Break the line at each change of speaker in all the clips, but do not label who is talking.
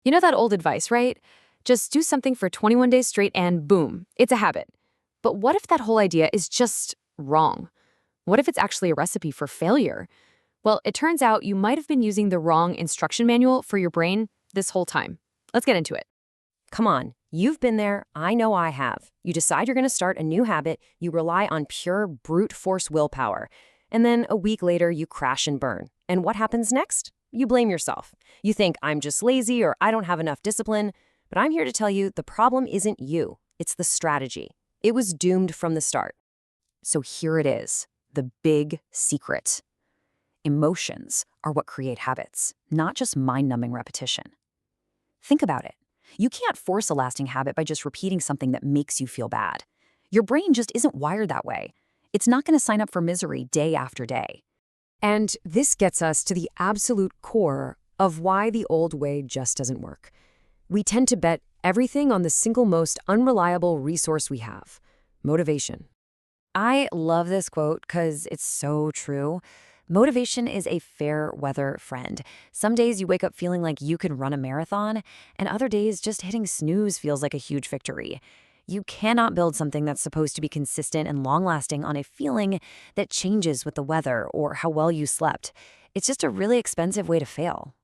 You know that old advice, right? Just do something for 21 days straight and boom, it's a habit. But what if that whole idea is just wrong? What if it's actually a recipe for failure? Well, it turns out you might have been using the wrong instruction manual for your brain this whole time. Let's get into it.
Come on, you've been there. I know I have. You decide you're going to start a new habit, you rely on pure brute force willpower. And then a week later, you crash and burn. And what happens next? You blame yourself. You think, I'm just lazy or I don't have enough discipline. But I'm here to tell you the problem isn't you. It's the strategy. It was doomed from the start. So here it is, the big secret. Emotions are what create habits, not just mind-numbing repetition. Think about it. You can't force a lasting habit by just repeating something that makes you feel bad. Your brain just isn't wired that way. It's not going to sign up for misery day after day.
And this gets us to the absolute core of why the old way just doesn't work. We tend to bet everything on the single most unreliable resource we have: motivation.
I love this quote because it's so true. Motivation is a fair weather friend. Some days you wake up feeling like you can run a marathon, and other days just hitting snooze feels like a huge victory. You cannot build something that's supposed to be consistent and long-lasting on a feeling that changes with the weather or how well you slept. It's just a really expensive way to fail.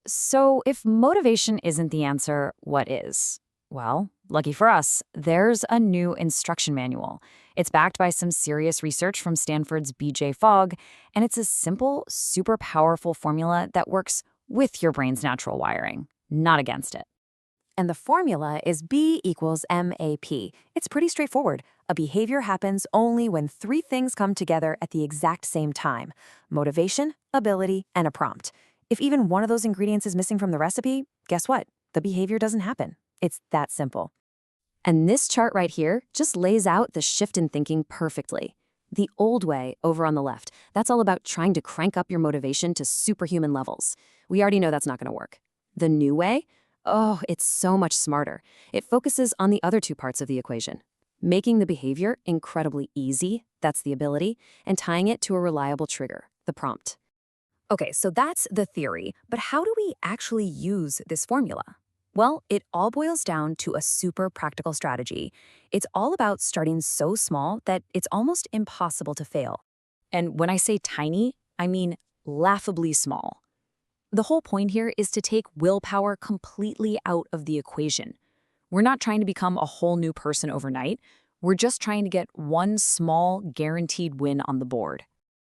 So if motivation isn't the answer, what is? Well, lucky for us, there's a new instruction manual. It's backed by some serious research from Stanford's BJ Fogg, and it's a simple, super powerful formula that works with your brain's natural wiring, not against it. And the formula is B equals MAP. It's pretty straightforward. A behavior happens only when three things come together at the exact same time: motivation, ability, and a prompt. If even one of those ingredients is missing from the recipe, guess what? The behavior doesn't happen. It's that simple. And this chart right here just lays out the shift in thinking perfectly. The old way, over on the left, that's all about trying to crank up your motivation to superhuman levels. We already know that's not going to work. The new way? Oh, it's so much smarter. It focuses on the other two parts of the equation: making the behavior incredibly easy, that's the ability, and tying it to a reliable trigger, the prompt. Okay, so that's the theory, but how do we actually use this formula? Well, it all boils down to a super practical strategy. It's all about starting so small that it's almost impossible to fail. And when I say tiny, I mean laughably small. The whole point here is to take willpower completely out of the equation. We're not trying to become a whole new person overnight. We're just trying to get one small, guaranteed win on the board.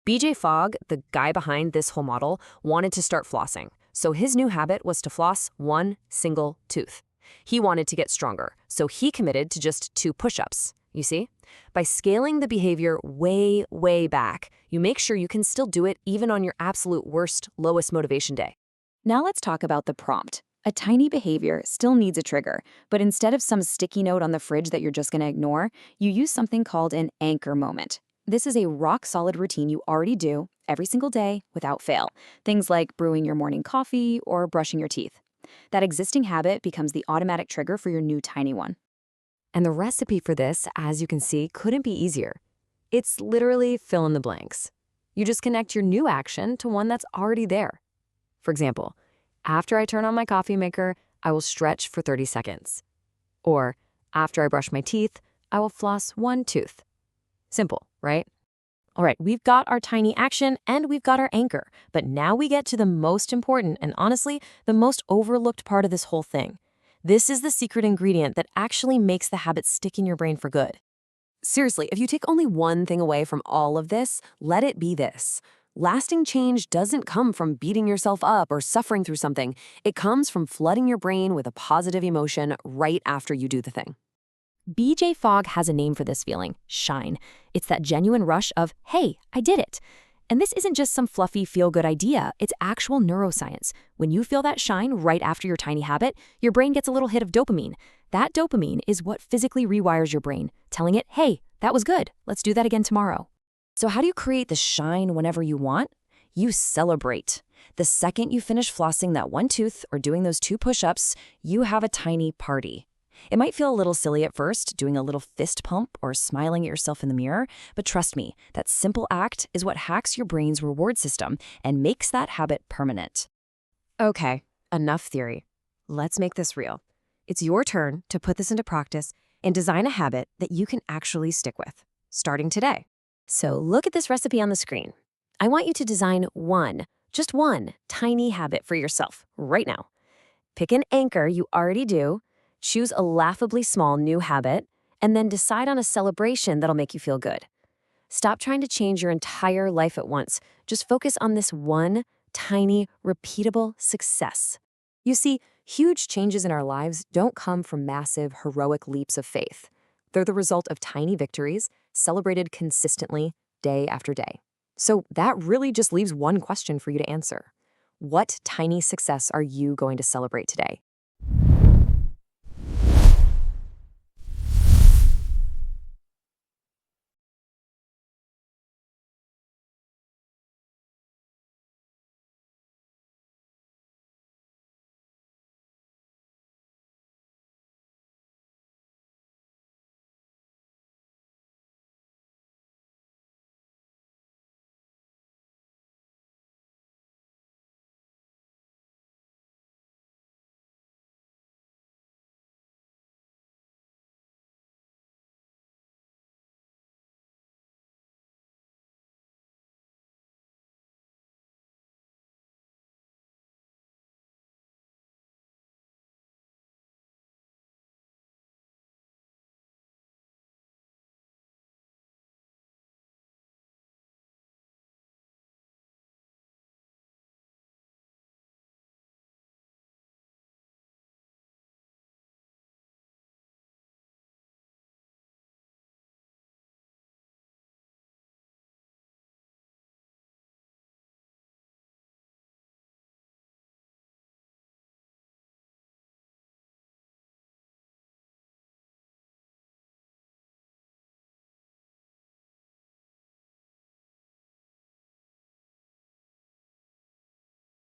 BJ Fogg, the guy behind this whole model, wanted to start flossing. So his new habit was to floss one single tooth. He wanted to get stronger, so he committed to just 2 push-ups. You see? By scaling the behavior way, way back, you make sure you can still do it even on your absolute worst, lowest motivation day. Now let's talk about the prompt. A tiny behavior still needs a trigger, but instead of some sticky note on the fridge that you're just going to ignore, you use something called an anchor moment. This is a rock-solid routine you already do every single day without fail. Things like brewing your morning coffee or brushing your teeth. That existing habit becomes the automatic trigger for your new tiny one.
And the recipe for this, as you can see, couldn't be easier. It's literally fill in the blanks. You just connect your new action to one that's already there. For example, after I turn on my coffee maker, I will stretch for 30 seconds. Or after I brush my teeth, I will floss 1 tooth. Simple, right? All right, we've got our tiny action and we've got our anchor, but now we get to the most important and honestly, the most overlooked part of this whole thing. This is the secret ingredient that actually makes the habit stick in your brain for good. Seriously, if you take only one thing away from all of this, let it be this. Lasting change doesn't come from beating yourself up or suffering through something. It comes from flooding your brain with a positive emotion right after you do the thing. BJ Fogg has a name for this feeling: shine. It's that genuine rush of, hey, I did it. And this isn't just some fluffy feel-good idea, it's actual neuroscience. When you feel that shine right after your tiny habit, your brain gets a little hit of dopamine. That dopamine is what physically rewires your brain, telling it, hey, that was good, let's do that again tomorrow. So how do you create the shine whenever you want? You celebrate. The second you finish flossing that 1 tooth or doing those 2 push-ups, you have a tiny party. It might feel a little silly at first, doing a little fist pump or smiling at yourself in the mirror, but trust me, that simple act is what hacks your brain's reward system and makes that habit permanent. Okay, enough theory.
let's make this real. It's your turn to put this into practice and design a habit that you can actually stick with, starting today. So look at this recipe on the screen. I want you to design just one tiny habit for yourself right now. Pick an anchor you already do, choose a laughably small new habit, and then decide on a celebration that'll make you feel good. Stop trying to change your entire life at once. Just focus on this one tiny, repeatable success. You see, huge changes in our lives don't come from massive, heroic leaps of faith. They're the result of tiny victories celebrated consistently day after day. So that really just leaves one question for you to answer. What tiny success are you going to celebrate today?